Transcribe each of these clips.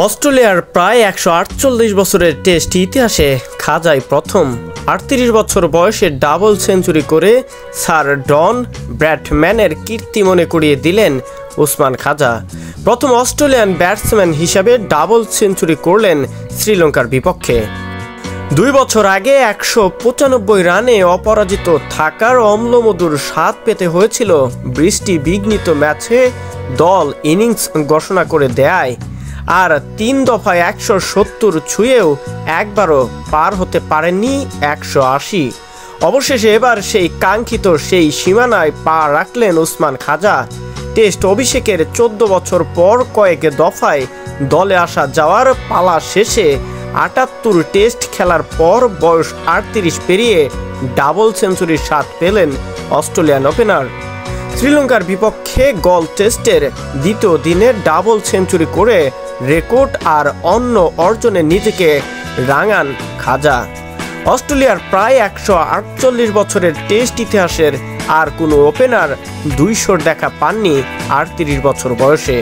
অস্ট্রেলিয়ার প্রায় ১৪৮ বছরের টেস্ট ইতিহাসে খাজাই প্রথম ৩৮ বছর বয়সে ডাবল সেঞ্চুরি করে স্যার ডন ব্র্যাডম্যানের কীর্তি মনে করিয়ে দিলেন ওসমান খাজা। প্রথম অস্ট্রেলিয়ান ব্যাটসম্যান হিসাবে ডাবল সেঞ্চুরি করলেন শ্রীলঙ্কার বিপক্ষে। ২ বছর আগে ১৯৫ রানে অপরাজিত থাকার অম্লমধুর স্বাদ পেতে হয়েছিল বৃষ্টি বিঘ্নিত ম্যাচে দল ইনিংস ঘোষণা করে দেয়। আর ৩ দফায় ১৭০ ছুঁয়েও একবারও পার হতে পারেননি ১৮০। অবশেষে এবার সেই কাঙ্ক্ষিত সেই সীমানায় পা রাখলেন ওসমান খাজা। টেস্ট অভিষেকের ১৪ বছর পর কয়েক দফায় দলে আসা যাওয়ার পালা শেষে ৭৮ টেস্ট খেলার পর বয়স ৩৮ পেরিয়ে ডাবল সেঞ্চুরির স্বাদ পেলেন অস্ট্রেলিয়ান ওপেনার। শ্রীলঙ্কার বিপক্ষে গল টেস্টের দ্বিতীয় দিনে ডাবল সেঞ্চুরি করে রেকর্ড আর অন্য অর্জনে নিজেকে রাঙান খাজা। অস্ট্রেলিয়ার প্রায় ১৪৮ বছরের টেস্ট ইতিহাসের আর কোনো ওপেনার ২০০ দেখা পাননি ৩৮ বছর বয়সে।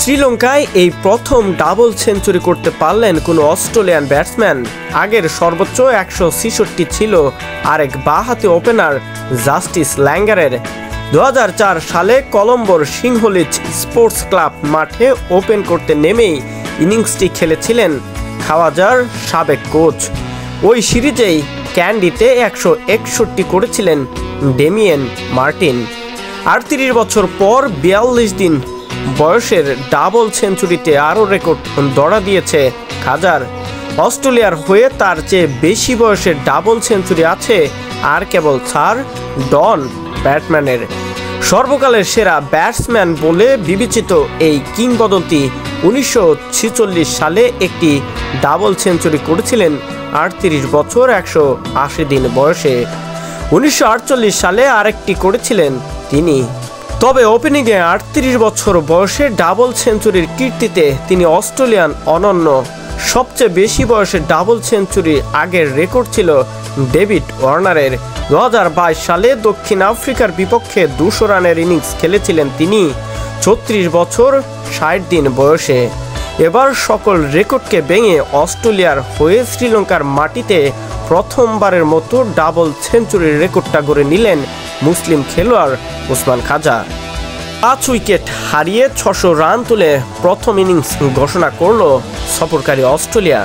শ্রীলঙ্কায় এই প্রথম ডাবল সেঞ্চুরি করতে পারলেন কোনো অস্ট্রেলিয়ান ব্যাটসম্যান। আগের সর্বোচ্চ ১৬৬ ছিল আরেক বাঁহাতি ওপেনার জাস্টিস ল্যাঙ্গারের। ২০০৪ সালে কলম্বোর সিংহলিজ স্পোর্টস ক্লাব মাঠে ওপেন করতে নেমেই ইনিংসটি খেলেছিলেন খাওয়াজার সাবেক কোচ। ওই সিরিজেই ক্যান্ডিতে ১৬১ করেছিলেন ডেমিয়েন মার্টিন। ৩৮ বছর পর ৪২ দিন বয়সের ডাবল সেঞ্চুরিতে আরও রেকর্ড দড়া দিয়েছে খাজার। অস্ট্রেলিয়ার হয়ে তার চেয়ে বেশি বয়সের ডাবল সেঞ্চুরি আছে আর কেবল স্যার ডন ব্র্যাডম্যানের। সর্বকালের সেরা ব্যাটসম্যান বলে বিবেচিত এই কিংবদন্তি ১৯৪৬ সালে একটি ডাবল সেঞ্চুরি করেছিলেন ৩৮ বছর ১৮০ দিন বয়সে। ১৯৪৮ সালে আরেকটি করেছিলেন তিনি। তবে ওপেনিংয়ে ৩৮ বছর বয়সে ডাবল সেঞ্চুরির কীর্তিতে তিনি অস্ট্রেলিয়ান অনন্য। সবচেয়ে বেশি বয়সে ডাবল সেঞ্চুরি আগের রেকর্ড ছিল ডেভিড ওয়ার্নারের। ২০২২ সালে দক্ষিণ আফ্রিকার বিপক্ষে ২০০ রানের ইনিংস খেলেছিলেন তিনি ৩৬ বছর ৬০ দিন বয়সে। এবার সকল রেকর্ডকে ভেঙে অস্ট্রেলিয়ার হয়ে শ্রীলঙ্কার মাটিতে প্রথমবারের মতো ডাবল সেঞ্চুরির রেকর্ডটা গড়ে নিলেন মুসলিম খেলোয়াড় ওসমান খাজা। ৫ উইকেট হারিয়ে ৬০০ রান তুলে প্রথম ইনিংস ঘোষণা করল সফরকারী অস্ট্রেলিয়া।